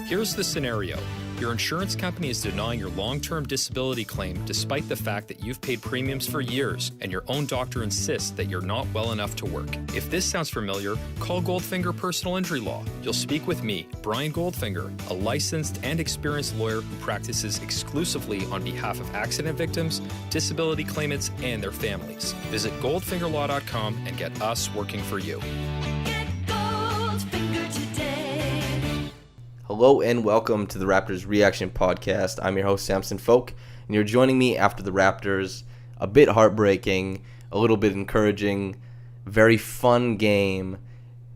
Here's the scenario. Your insurance company is denying your long-term disability claim despite the fact that you've paid premiums for years and your own doctor insists that you're not well enough to work. If this sounds familiar, call Goldfinger Personal Injury Law. You'll speak with me, Brian Goldfinger, a licensed and experienced lawyer who practices exclusively on behalf of accident victims, disability claimants, and their families. Visit goldfingerlaw.com and get us working for you. Hello and welcome to the Raptors Reaction Podcast. I'm your host, Samson Folk, and you're joining me after the Raptors. A bit heartbreaking, a little bit encouraging, very fun game,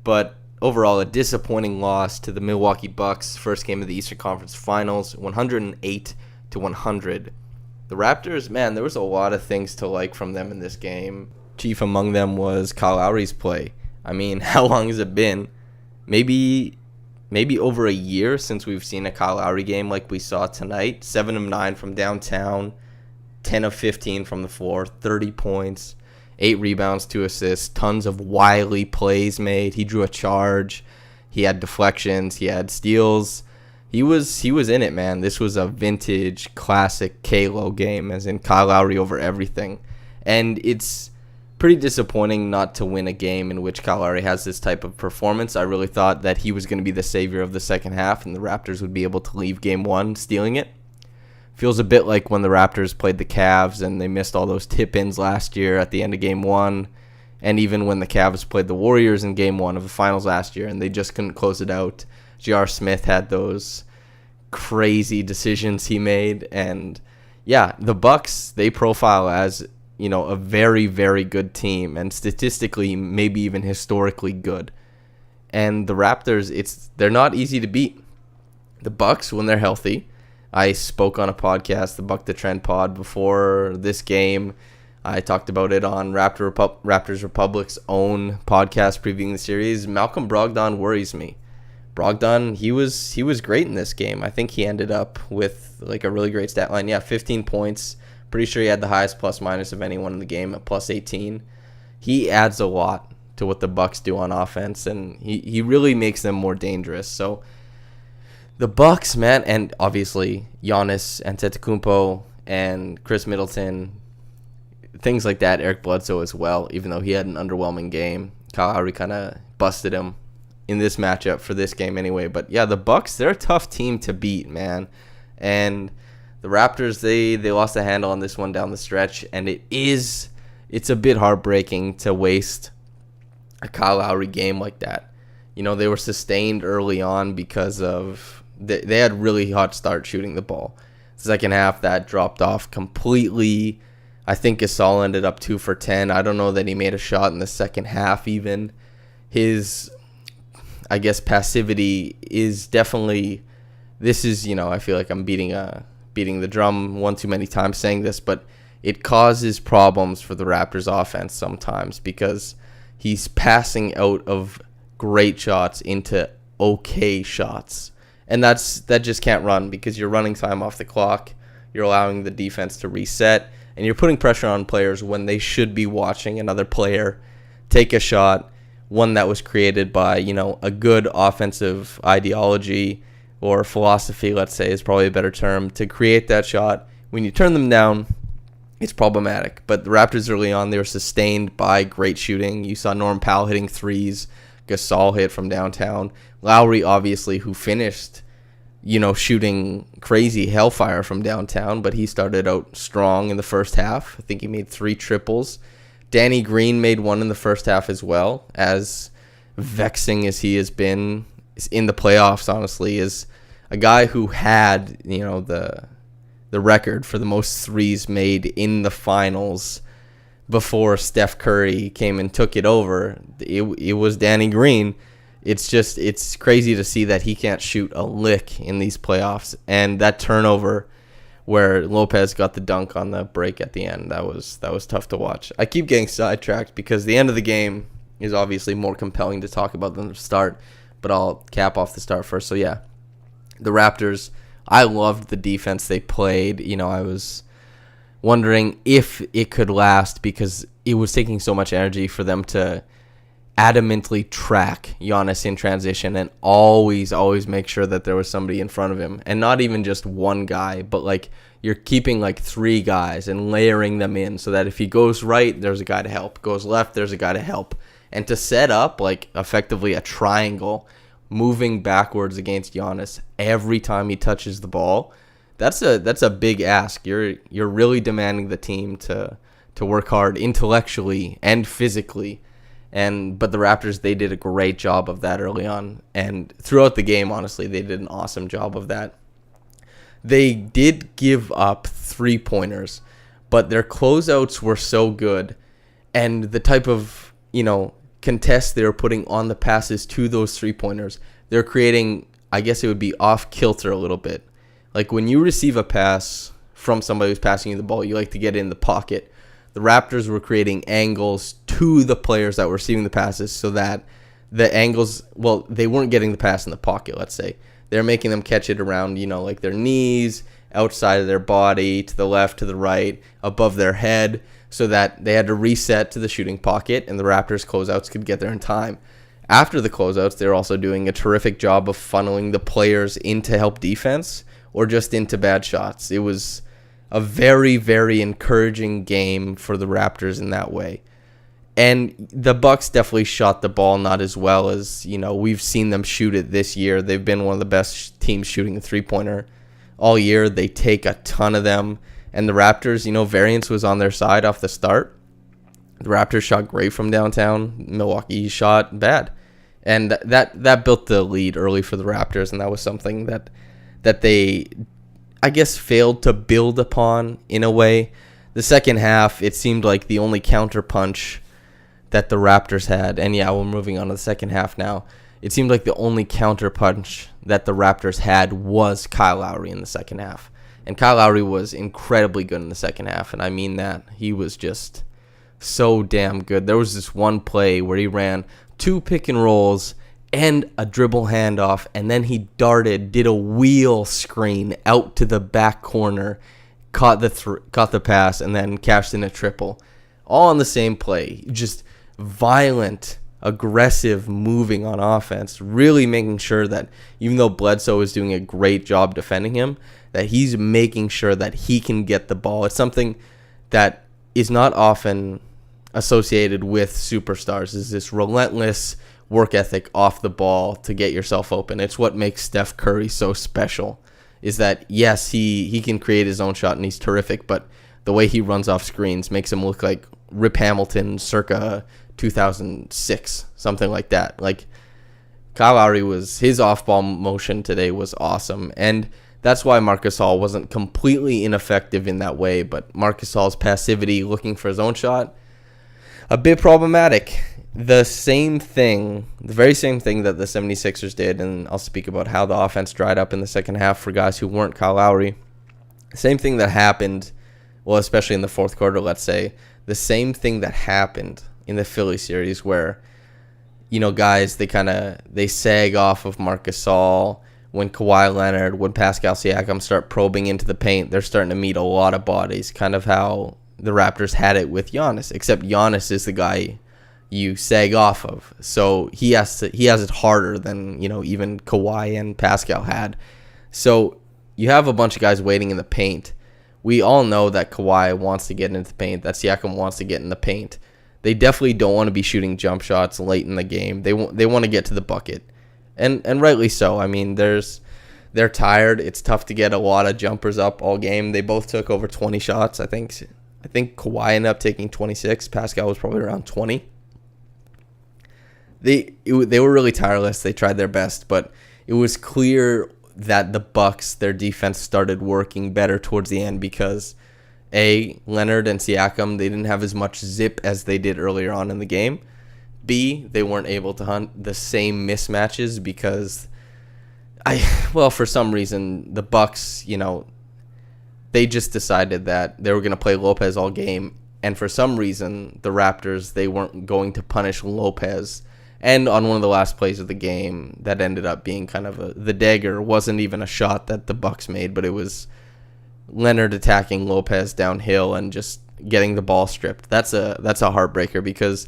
but overall a disappointing loss to the Milwaukee Bucks, first game of the Eastern Conference Finals, 108-100. The Raptors, man, there was a lot of things to like from them in this game. Chief among them was Kyle Lowry's play. I mean, how long has it been? Maybe over a year since we've seen a Kyle Lowry game like we saw tonight. 7 of 9 from downtown, 10 of 15 from the floor, 30 points, 8 rebounds, 2 assists, tons of wily plays made. He drew a charge. He had deflections. He had steals. He was in it, man. This was a vintage classic K-Lo game, as in Kyle Lowry over everything. And it's pretty disappointing not to win a game in which Kyle Lowry has this type of performance. I really thought that he was going to be the savior of the second half and the Raptors would be able to leave game one stealing it. Feels a bit like when the Raptors played the Cavs and they missed all those tip-ins last year at the end of game one, and even when the Cavs played the Warriors in game one of the finals last year and they just couldn't close it out. J.R. Smith had those crazy decisions he made, and yeah, the Bucks, they profile as, you know, a very, very good team, and statistically, maybe even historically good. And the Raptors, they're not easy to beat. The Bucks, when they're healthy, I spoke on a podcast, the Buck the Trend pod, before this game. I talked about it on Raptors Republic's own podcast previewing the series. Malcolm Brogdon worries me. Brogdon, he was great in this game. I think he ended up with like a really great stat line. Yeah, 15 points. Pretty sure he had the highest plus-minus of anyone in the game at plus 18. He adds a lot to what the Bucks do on offense, and he really makes them more dangerous. So the Bucks, man, and obviously Giannis Antetokounmpo and Chris Middleton, things like that, Eric Bledsoe as well, even though he had an underwhelming game. Kyle Lowry kind of busted him in this matchup for this game anyway. But yeah, the Bucks, they're a tough team to beat, man. And the Raptors, they lost the handle on this one down the stretch, and it's a bit heartbreaking to waste a Kyle Lowry game like that. You know, they were sustained early on because of they had really hot start shooting the ball. Second half, that dropped off completely. I think Gasol ended up 2 for 10. I don't know that he made a shot in the second half even. His, I guess, passivity is definitely, this is, you know, I feel like I'm beating the drum one too many times saying this, but it causes problems for the Raptors offense sometimes because he's passing out of great shots into okay shots. And that just can't run because you're running time off the clock, you're allowing the defense to reset, and you're putting pressure on players when they should be watching another player take a shot, one that was created by, you know, a good offensive ideology or philosophy, let's say, is probably a better term, to create that shot. When you turn them down, it's problematic. But the Raptors early on, they were sustained by great shooting. You saw Norm Powell hitting threes. Gasol hit from downtown. Lowry, obviously, who finished, you know, shooting crazy hellfire from downtown, but he started out strong in the first half. I think he made 3 triples. Danny Green made 1 in the first half as well. As vexing as he has been in the playoffs, honestly, is a guy who had, you know, the record for the most threes made in the finals before Steph Curry came and took it over. It was Danny Green. It's crazy to see that he can't shoot a lick in these playoffs. And that turnover where Lopez got the dunk on the break at the end, that was tough to watch. I keep getting sidetracked because the end of the game is obviously more compelling to talk about than the start, but I'll cap off the start first. So yeah, the Raptors, I loved the defense they played. You know, I was wondering if it could last because it was taking so much energy for them to adamantly track Giannis in transition and always make sure that there was somebody in front of him, and not even just one guy, but like you're keeping like 3 guys and layering them in so that if he goes right, there's a guy to help, goes left, there's a guy to help, and to set up like effectively a triangle moving backwards against Giannis every time he touches the ball. That's a big ask. You're really demanding the team to work hard intellectually and physically. But the Raptors, they did a great job of that early on. And throughout the game, honestly, they did an awesome job of that. They did give up 3-pointers, but their closeouts were so good. And the type of, contest they were putting on the passes to those 3-pointers, they're creating, I guess it would be off kilter a little bit. Like when you receive a pass from somebody who's passing you the ball, you like to get in the pocket. The Raptors were creating angles to the players that were receiving the passes so that the angles, they weren't getting the pass in the pocket, let's say. They're making them catch it around, like their knees, outside of their body, to the left, to the right, above their head, so that they had to reset to the shooting pocket and the Raptors closeouts could get there in time. After the closeouts, they're also doing a terrific job of funneling the players into help defense or just into bad shots. It was a very, very encouraging game for the Raptors in that way. And the Bucks definitely shot the ball not as well as, we've seen them shoot it this year. They've been one of the best teams shooting a 3-pointer all year. They take a ton of them. And the Raptors, variance was on their side off the start. The Raptors shot great from downtown. Milwaukee shot bad. And that built the lead early for the Raptors, and that was something that they, I guess, failed to build upon in a way. The second half, it seemed like the only counterpunch that the Raptors had, and we're moving on to the second half now. It seemed like the only counterpunch that the Raptors had was Kyle Lowry in the second half. And Kyle Lowry was incredibly good in the second half, and I mean that. He was just so damn good. There was this one play where he ran 2 pick and rolls and a dribble handoff, and then he did a wheel screen out to the back corner, caught the pass, and then cashed in a triple. All on the same play. Just violent, aggressive moving on offense, really making sure that even though Bledsoe is doing a great job defending him, that he's making sure that he can get the ball. It's something that is not often associated with superstars, is this relentless work ethic off the ball to get yourself open. It's what makes Steph Curry so special, is that, yes, he can create his own shot and he's terrific, but the way he runs off screens makes him look like Rip Hamilton circa 2006, something like that. Like, Kyle Lowry, his off-ball motion today was awesome, and that's why Marc Gasol wasn't completely ineffective in that way, but Marc Gasol's passivity, looking for his own shot, a bit problematic. The very same thing that the 76ers did, and I'll speak about how the offense dried up in the second half for guys who weren't Kyle Lowry. Same thing that happened, especially in the fourth quarter, let's say, the same thing that happened in the Philly series where, guys, they sag off of Marc Gasol. When Kawhi Leonard, when Pascal Siakam start probing into the paint, they're starting to meet a lot of bodies, kind of how the Raptors had it with Giannis, except Giannis is the guy you sag off of. So he has it harder than, even Kawhi and Pascal had. So you have a bunch of guys waiting in the paint. We all know that Kawhi wants to get into the paint, that Siakam wants to get in the paint. They definitely don't want to be shooting jump shots late in the game. They want to get to the bucket. And rightly so. I mean, they're tired. It's tough to get a lot of jumpers up all game. They both took over 20 shots. I think Kawhi ended up taking 26. Pascal was probably around 20. They were really tireless. They tried their best, but it was clear that the Bucks, their defense started working better towards the end because Leonard and Siakam, they didn't have as much zip as they did earlier on in the game. B, they weren't able to hunt the same mismatches because for some reason the Bucks, they just decided that they were going to play Lopez all game, and for some reason the Raptors, they weren't going to punish Lopez. And on one of the last plays of the game, that ended up being kind of the dagger. Wasn't even a shot that the Bucks made, but it was Leonard attacking Lopez downhill and just getting the ball stripped. That's a heartbreaker because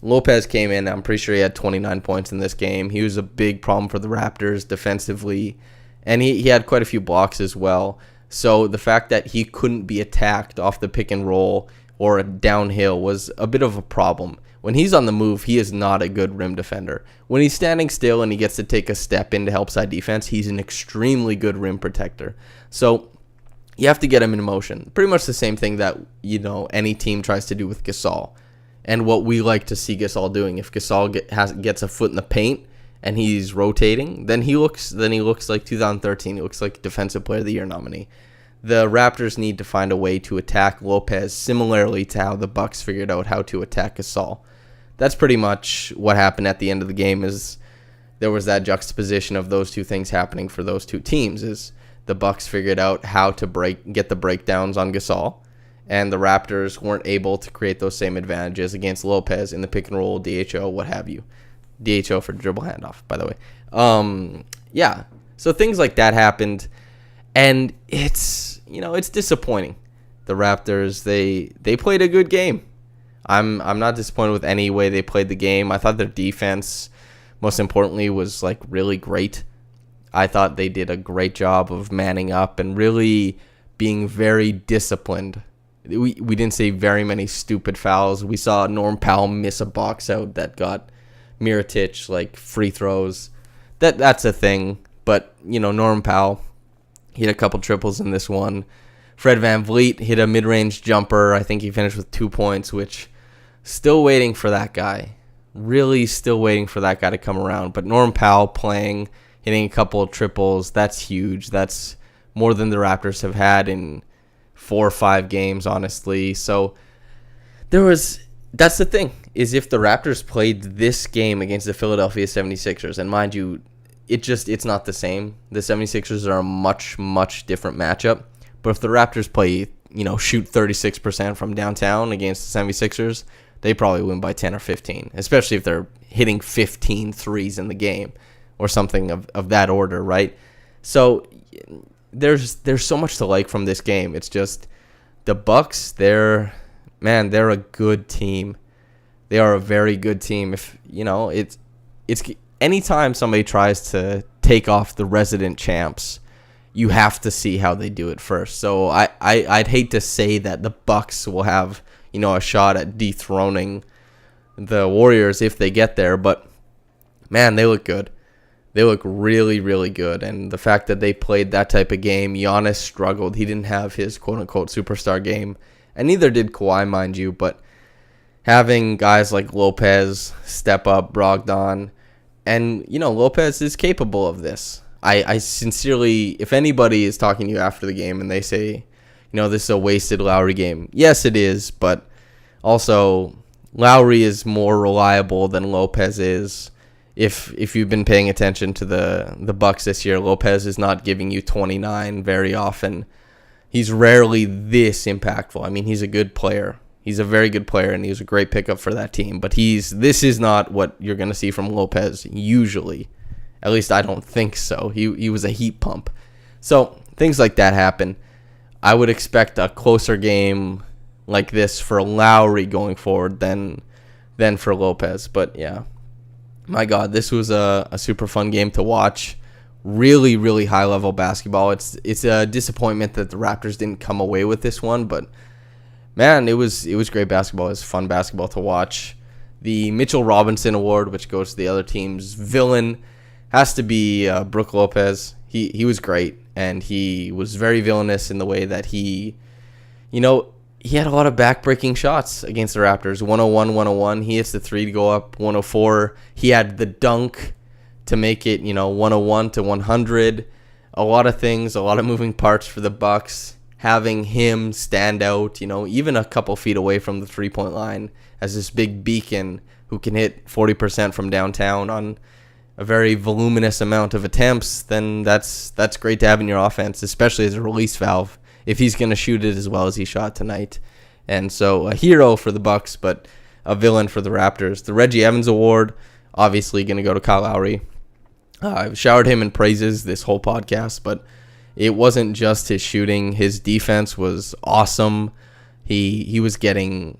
Lopez came in. I'm pretty sure he had 29 points in this game. He was a big problem for the Raptors defensively, and he had quite a few blocks as well. So the fact that he couldn't be attacked off the pick and roll or downhill was a bit of a problem. When he's on the move, he is not a good rim defender. When he's standing still and he gets to take a step into help side defense, he's an extremely good rim protector. So you have to get him in motion. Pretty much the same thing that, any team tries to do with Gasol. And what we like to see Gasol doing. If Gasol gets a foot in the paint and he's rotating, then he looks like 2013. He looks like Defensive Player of the Year nominee. The Raptors need to find a way to attack Lopez similarly to how the Bucks figured out how to attack Gasol. That's pretty much what happened at the end of the game. Is there was that juxtaposition of those two things happening for those two teams. Is the Bucks figured out how to get the breakdowns on Gasol, and the Raptors weren't able to create those same advantages against Lopez in the pick and roll, DHO, what have you. DHO for dribble handoff, by the way. So things like that happened, and it's disappointing. The Raptors, they played a good game. I'm not disappointed with any way they played the game. I thought their defense, most importantly, was really great. I thought they did a great job of manning up and really being very disciplined. We didn't see very many stupid fouls. We saw Norm Powell miss a box out that got Mirotic free throws. That's a thing. But Norm Powell hit a couple triples in this one. Fred VanVleet hit a mid-range jumper. I think he finished with 2 points, which still waiting for that guy. Really still waiting for that guy to come around. But Norm Powell hitting a couple of triples, that's huge. That's more than the Raptors have had in 4 or 5 games, honestly. So that's the thing, is if the Raptors played this game against the Philadelphia 76ers, and mind you, it's not the same. The 76ers are a much, much different matchup. But if the Raptors play, shoot 36% from downtown against the 76ers, they probably win by 10 or 15, especially if they're hitting 15 threes in the game or something of that order, right? So there's so much to like from this game. It's just the Bucks, they're a good team. They are a very good team. If it's anytime somebody tries to take off the resident champs, you have to see how they do it first. So I'd hate to say that the Bucks will have a shot at dethroning the Warriors if they get there, but man, they look good. They look really, really good. And the fact that they played that type of game, Giannis struggled. He didn't have his quote-unquote superstar game, and neither did Kawhi, mind you. But having guys like Lopez step up, Brogdon, and, Lopez is capable of this. I sincerely, if anybody is talking to you after the game and they say, this is a wasted Lowry game, yes, it is, but also Lowry is more reliable than Lopez is. If you've been paying attention to the Bucks this year, Lopez is not giving you 29 very often. He's rarely this impactful. I mean, he's a good player. He's a very good player, and he was a great pickup for that team. But this is not what you're going to see from Lopez usually. At least I don't think so. He was a heat pump. So things like that happen. I would expect a closer game like this for Lowry going forward than for Lopez. But yeah. My God, this was a super fun game to watch. Really, really high-level basketball. It's a disappointment that the Raptors didn't come away with this one, but man, it was great basketball. It was fun basketball to watch. The Mitchell Robinson Award, which goes to the other team's villain, has to be Brook Lopez. He was great, and he was very villainous in the way that he had a lot of back-breaking shots against the Raptors. 101. He hits the 3 to go up 104. He had the dunk to make it, 101 to 100. A lot of things, a lot of moving parts for the Bucks. Having him stand out, even a couple feet away from the three-point line as this big beacon who can hit 40% from downtown on a very voluminous amount of attempts, then that's great to have in your offense, especially as a release valve, if he's going to shoot it as well as he shot tonight. And so a hero for the Bucks, but a villain for the Raptors. The Reggie Evans Award, obviously going to go to Kyle Lowry. I've showered him in praises this whole podcast, but it wasn't just his shooting. His defense was awesome. He was getting,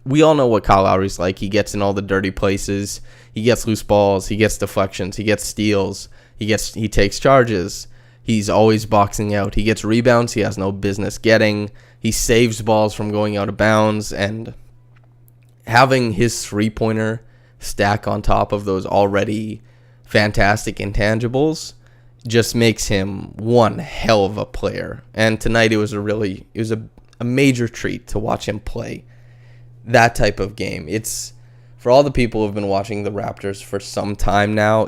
we all know what Kyle Lowry's like. He gets in all the dirty places. He gets loose balls. He gets deflections. He gets steals. He takes charges. He's always boxing out. He gets rebounds he has no business getting. He saves balls from going out of bounds. And having his three-pointer stack on top of those already fantastic intangibles just makes him one hell of a player. And tonight it was a major treat to watch him play that type of game. It's for all the people who have been watching the Raptors for some time now,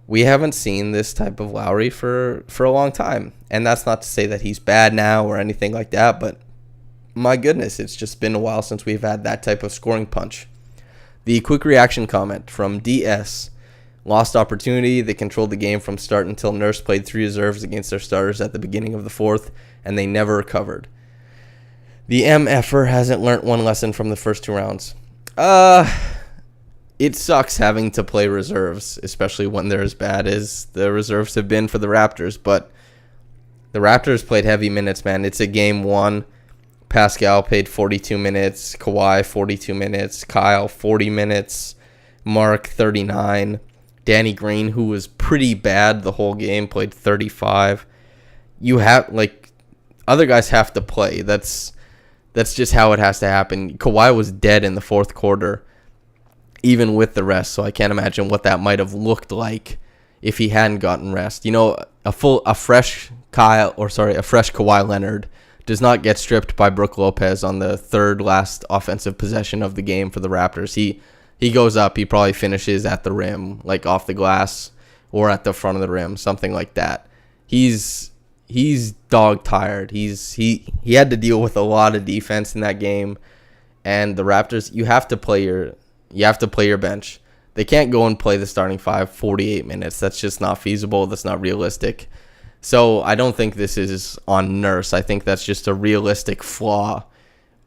we haven't seen this type of Lowry for a long time. And that's not to say that he's bad now or anything like that, but my goodness, it's just been a while since we've had that type of scoring punch. The quick reaction comment from DS: lost opportunity. They controlled the game from start until Nurse played 3 reserves against their starters at the beginning of the fourth, and they never recovered. The MFer hasn't learnt one lesson from the first 2 rounds. It sucks having to play reserves, especially when they're as bad as the reserves have been for the Raptors. But the Raptors played heavy minutes, man. It's a game 1. Pascal played 42 minutes. Kawhi, 42 minutes. Kyle, 40 minutes. Mark, 39. Danny Green, who was pretty bad the whole game, played 35. Other guys have to play. That's just how it has to happen. Kawhi was dead in the fourth quarter, even with the rest, so I can't imagine what that might have looked like if he hadn't gotten rest. You know, a fresh Kawhi Leonard does not get stripped by Brook Lopez on the third last offensive possession of the game for the Raptors. He goes up, he probably finishes at the rim, like off the glass or at the front of the rim, something like that. He's dog tired. He had to deal with a lot of defense in that game, and the Raptors, you have to play your bench. They can't go and play the starting 5 48 minutes. That's just not feasible. That's not realistic. So I don't think this is on Nurse. I think that's just a realistic flaw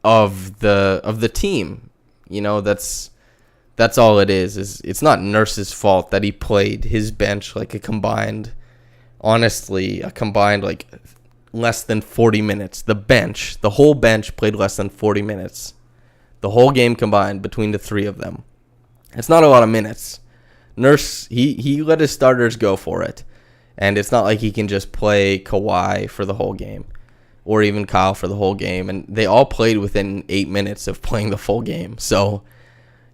of the team. You know, that's all it is it's not Nurse's fault that he played his bench like a combined like less than 40 minutes. The whole bench played less than 40 minutes. The whole game combined between the 3 of them. It's not a lot of minutes. Nurse, he let his starters go for it. And it's not like he can just play Kawhi for the whole game or even Kyle for the whole game. And they all played within 8 minutes of playing the full game. So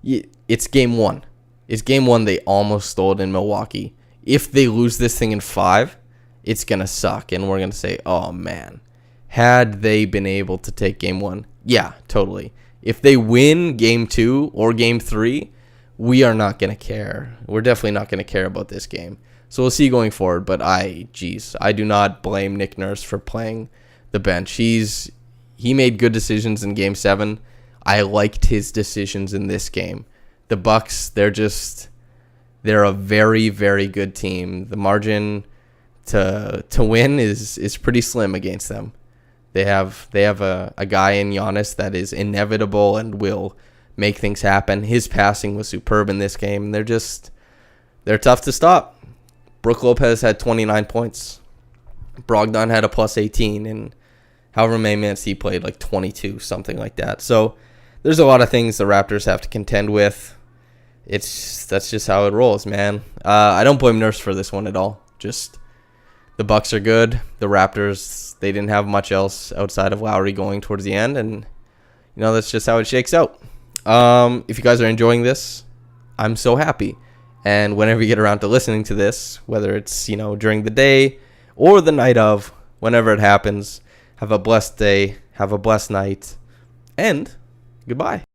it's game 1. It's game 1. They almost stole it in Milwaukee. If they lose this thing in 5, it's going to suck. And we're going to say, oh, man, had they been able to take game 1? Yeah, totally. If they win game 2 or game 3, we are not going to care. We're definitely not going to care about this game. So we'll see going forward. But I do not blame Nick Nurse for playing the bench. He made good decisions in game 7. I liked his decisions in this game. The Bucks, they're a very, very good team. The margin to win is pretty slim against them. They have a guy in Giannis that is inevitable and will make things happen. His passing was superb in this game. They're tough to stop. Brook Lopez had 29 points. Brogdon had a plus 18, and however many minutes he played, like 22, something like that. So there's a lot of things the Raptors have to contend with. That's just how it rolls, man. I don't blame Nurse for this one at all. Just the Bucks are good. The Raptors, they didn't have much else outside of Lowry going towards the end, and that's just how it shakes out. If you guys are enjoying this, I'm so happy. And whenever you get around to listening to this, whether it's during the day or the night of, whenever it happens, have a blessed day, have a blessed night, and goodbye.